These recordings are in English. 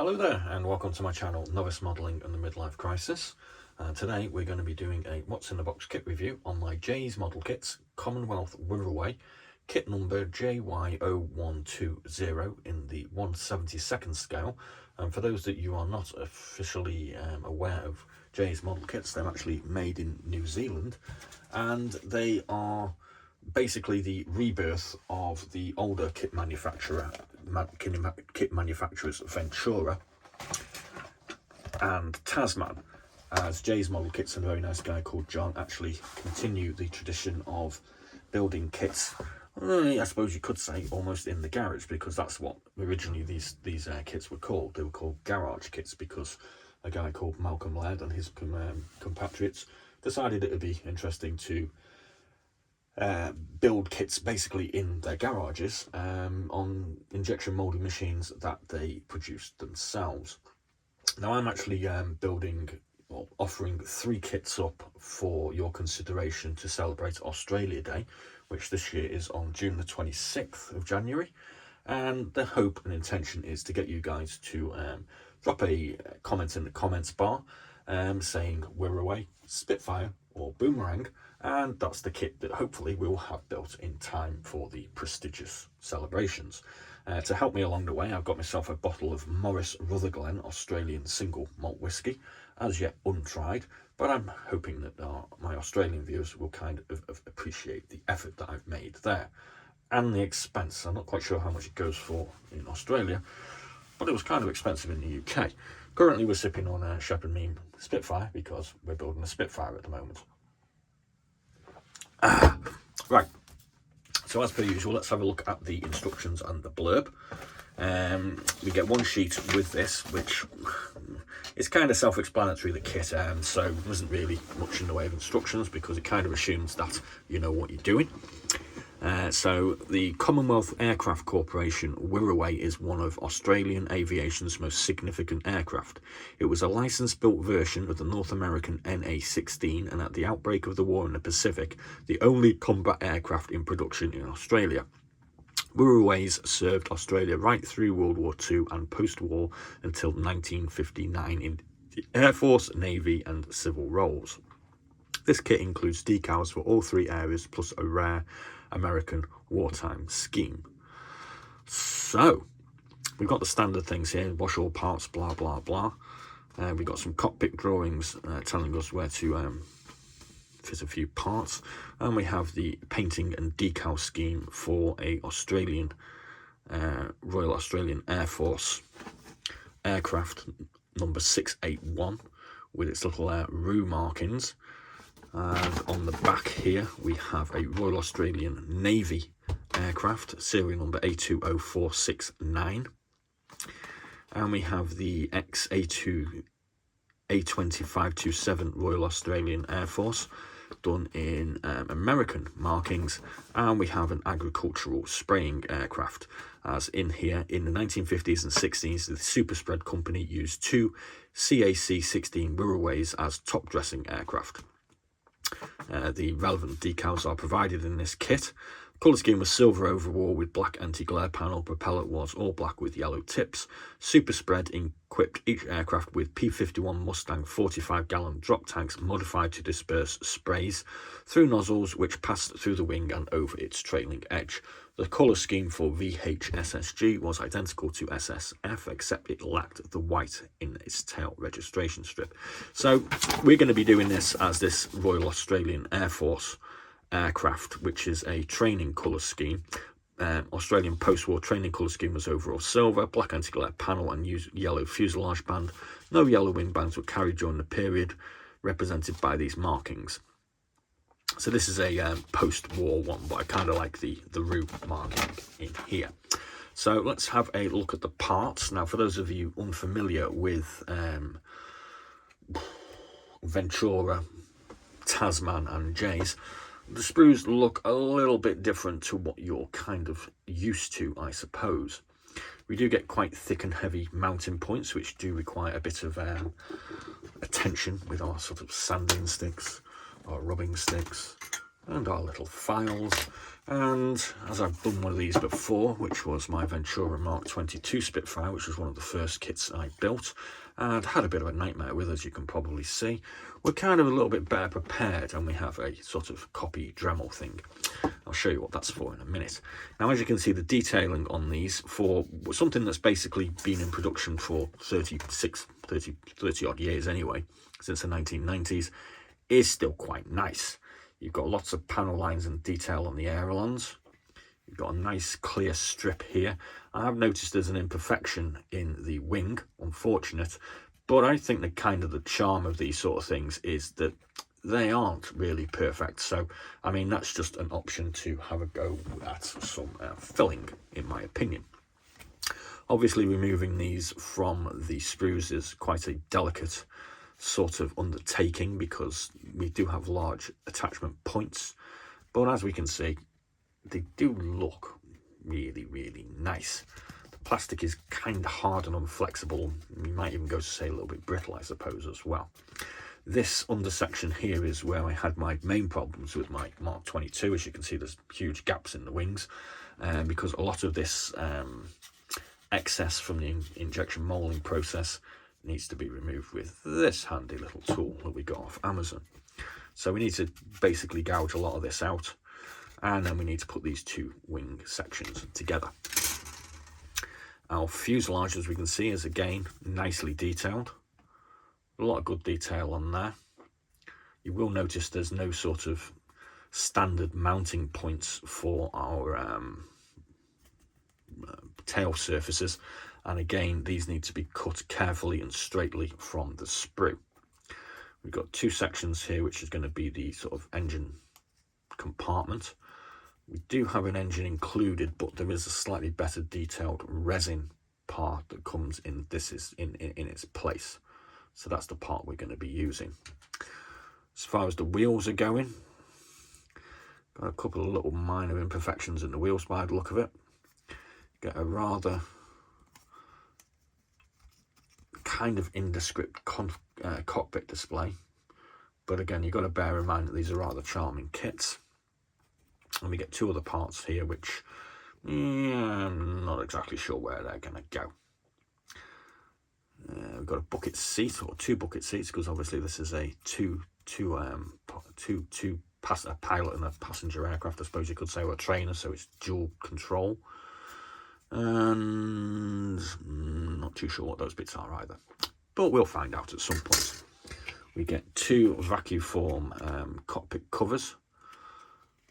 Hello there and welcome to my channel Novice Modelling and the Midlife Crisis. Today we're going to be doing a What's in the Box kit review on my J's model kits, Commonwealth Wirraway, kit number JY0120 in the 1/72nd scale. And for those that you are not officially aware of J's model kits, they're actually made in New Zealand and they are basically the rebirth of the older kit manufacturers Ventura and Tasman, as J's model kits and a very nice guy called John actually continue the tradition of building kits, I suppose you could say almost in the garage, because that's what originally these kits were called. They were called garage kits because a guy called Malcolm Laird and his compatriots decided it would be interesting to build kits basically in their garages on injection molding machines that they produced themselves. Now I'm actually offering 3 kits up for your consideration to celebrate Australia Day, which this year is on June the 26th of January, and the hope and intention is to get you guys to drop a comment in the comments bar saying Wirraway, Spitfire or Boomerang, and that's the kit that hopefully we'll have built in time for the prestigious celebrations. To help me along the way, I've got myself a bottle of Morris Rutherglen Australian single malt whisky, as yet untried, but I'm hoping that my Australian viewers will kind of appreciate the effort that I've made there and the expense. I'm not quite sure how much it goes for in Australia, but it was kind of expensive in the UK. Currently we're sipping on a Shepherd Meme Spitfire because we're building a Spitfire at the moment. Right, so as per usual, let's have a look at the instructions and the blurb. We get one sheet with this, which is kind of self-explanatory, the kit, so there isn't really much in the way of instructions because it kind of assumes that you know what you're doing. So the Commonwealth Aircraft Corporation Wirraway is one of Australian aviation's most significant aircraft. It was a license-built version of the North American NA-16 and at the outbreak of the war in the Pacific, the only combat aircraft in production in Australia. Wirraways served Australia right through World War II and post-war until 1959 in the Air Force, Navy and civil roles. This kit includes decals for all 3 areas plus a rare American wartime scheme. So we've got the standard things here: wash all parts, blah blah blah. We've got some cockpit drawings telling us where to fit a few parts, and we have the painting and decal scheme for a Royal Australian Air Force aircraft number 681 with its little RU markings. And on the back here we have a Royal Australian Navy aircraft, serial number A20469, and we have the A20527 Royal Australian Air Force done in American markings, and we have an agricultural spraying aircraft, as in here in the 1950s and 60s the Super Spread company used 2 CAC-16 Wirraways as top dressing aircraft. The relevant decals are provided in this kit. Colour scheme was silver overall with black anti-glare panel. Propeller was all black with yellow tips. Super Spread equipped each aircraft with P-51 Mustang 45-gallon drop tanks modified to disperse sprays through nozzles which passed through the wing and over its trailing edge. The colour scheme for VHSSG was identical to SSF, except it lacked the white in its tail registration strip. So we're going to be doing this as this Royal Australian Air Force aircraft, which is a training colour scheme. Australian post-war training colour scheme was overall silver, black anti-glare panel and yellow fuselage band. No yellow wing bands were carried during the period, represented by these markings. So this is a post-war one, but I kind of like the RU marking in here. So let's have a look at the parts. Now, for those of you unfamiliar with Ventura, Tasman and J's, the sprues look a little bit different to what you're kind of used to, I suppose. We do get quite thick and heavy mounting points, which do require a bit of attention with our sort of sanding sticks, our rubbing sticks, and our little files. And as I've done one of these before, which was my Ventura Mark 22 Spitfire, which was one of the first kits I built, and had a bit of a nightmare with, as you can probably see, we're kind of a little bit better prepared, and we have a sort of copy Dremel thing. I'll show you what that's for in a minute. Now, as you can see, the detailing on these for something that's basically been in production for 30 odd years anyway, since the 1990s, is still quite nice. You've got lots of panel lines and detail on the ailerons. You've got a nice clear strip here. I have noticed there's an imperfection in the wing, unfortunate, but I think the charm of these sort of things is that they aren't really perfect. So, I mean, that's just an option to have a go at some filling, in my opinion. Obviously, removing these from the sprues is quite a delicate sort of undertaking because we do have large attachment points, but as we can see, they do look really, really nice. The plastic is kind of hard and unflexible. You might even go to say a little bit brittle, I suppose, as well. This undersection here is where I had my main problems with my Mark 22. As you can see, there's huge gaps in the wings because a lot of this excess from the injection molding process needs to be removed with this handy little tool that we got off Amazon. So we need to basically gouge a lot of this out, and then we need to put these two wing sections together. Our fuselage, as we can see, is again nicely detailed. A lot of good detail on there. You will notice there's no sort of standard mounting points for our tail surfaces, and again, these need to be cut carefully and straightly from the sprue. We've got two sections here, which is going to be the sort of engine compartment. We do have an engine included, but there is a slightly better detailed resin part that comes in. This is in its place, so that's the part we're going to be using. As far as the wheels are going, got a couple of little minor imperfections in the wheels by the look of it. Get a rather kind of indescript cockpit display, but again, you've got to bear in mind that these are rather charming kits. And we get two other parts here which I'm not exactly sure where they're going to go. We've got a bucket seat, or two bucket seats, because obviously this is a a pilot and a passenger aircraft, I suppose you could say, or a trainer, so it's dual control. And not too sure what those bits are either, but we'll find out at some point. We get two vacuum form cockpit covers.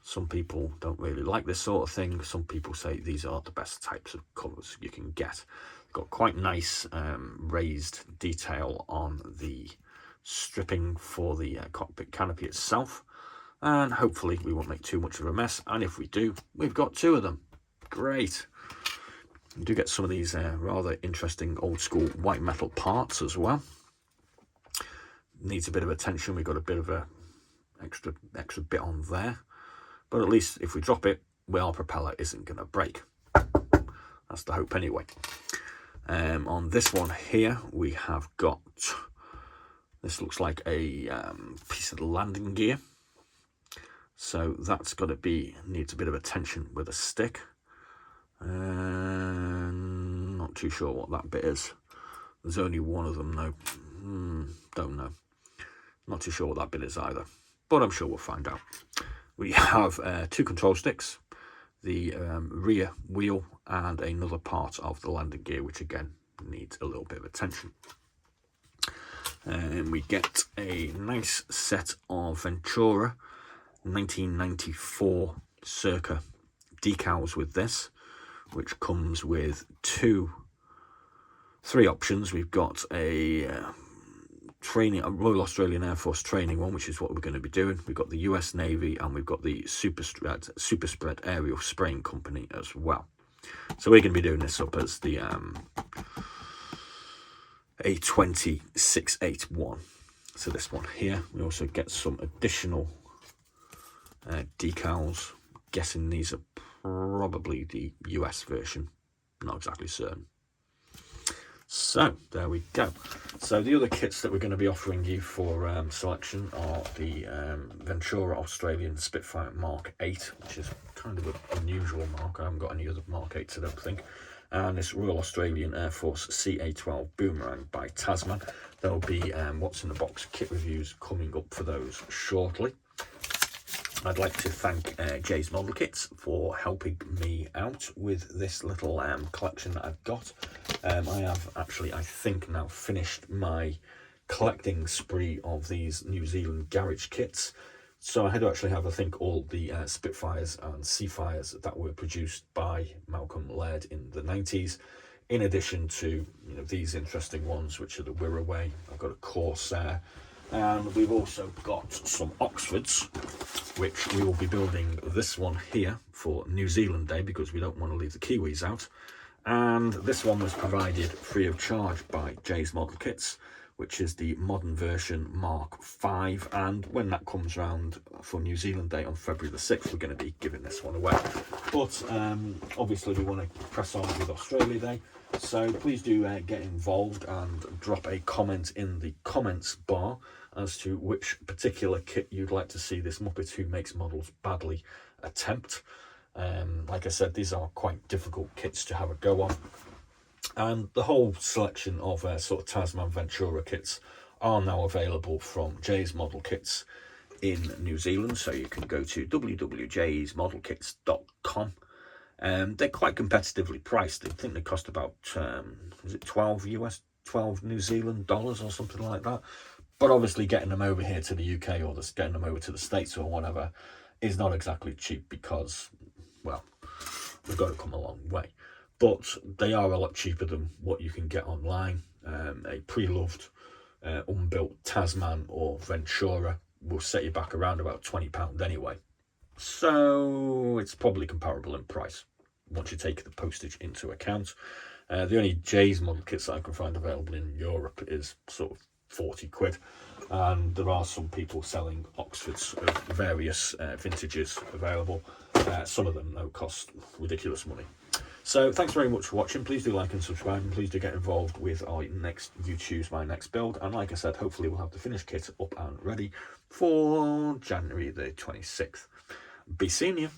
Some people don't really like this sort of thing. Some people say these are the best types of covers you can get. Got quite nice raised detail on the stripping for the cockpit canopy itself, and hopefully we won't make too much of a mess, and if we do, we've got two of them. Great. You do get some of these rather interesting old school white metal parts as well. Needs a bit of attention. We've got a bit of a extra bit on there, but at least if we drop it, our propeller isn't going to break. That's the hope anyway. On this one here, we have got, this looks like a piece of landing gear, so that's got to be, needs a bit of attention with a stick. Not too sure what that bit is. There's only one of them though. Don't know. Not too sure what that bit is either, but I'm sure we'll find out. We have two control sticks, the rear wheel, and another part of the landing gear, which again needs a little bit of attention. And we get a nice set of Ventura 1994 circa decals with this, which comes with three options. We've got a Royal Australian Air Force training one, which is what we're going to be doing. We've got the US Navy, and we've got the Super Spread Aerial Spraying Company as well. So we're going to be doing this up as the A20681. So this one here. We also get some additional decals. Guessing these are probably the US version, not exactly certain. So there we go. So the other kits that we're going to be offering you for selection are the Ventura Australian Spitfire Mark 8, which is kind of an unusual mark. I haven't got any other Mark 8s, I don't think. And this Royal Australian Air Force CA-12 Boomerang by Tasman. There'll be what's in the box kit reviews coming up for those shortly. I'd like to thank Jay's Model Kits for helping me out with this little collection that I've got. I have actually, I think, now finished my collecting spree of these New Zealand garage kits. So I had to actually have, I think, all the Spitfires and Seafires that were produced by Malcolm Laird in the 90s, in addition to these interesting ones, which are the Wirraway. I've got a Corsair, and we've also got some Oxfords, which we will be building this one here for New Zealand Day because we don't want to leave the Kiwis out. And this one was provided free of charge by Jay's Model Kits, which is the modern version Mark 5. And when that comes round for New Zealand Day on February the 6th, we're going to be giving this one away. But obviously we want to press on with Australia Day. So please do get involved and drop a comment in the comments bar as to which particular kit you'd like to see this Muppet Who Makes Models Badly attempt. Like I said, these are quite difficult kits to have a go on. And the whole selection of sort of Tasman Ventura kits are now available from Jay's Model Kits in New Zealand. So you can go to www.jaysmodelkits.com. They're quite competitively priced. I think they cost about, is it 12 New Zealand dollars or something like that. But obviously getting them over here to the UK or just getting them over to the States or whatever is not exactly cheap because, well, we've got to come a long way. But they are a lot cheaper than what you can get online. A pre-loved, unbuilt Tasman or Ventura will set you back around about £20 anyway. So it's probably comparable in price once you take the postage into account. The only Jay's Model Kits that I can find available in Europe is sort of 40 quid. And there are some people selling Oxfords of various vintages available. Some of them, though, cost ridiculous money. So thanks very much for watching. Please do like and subscribe, and please do get involved with our next You Choose My Next build. And like I said, hopefully we'll have the finished kit up and ready for January the 26th. Be seeing you.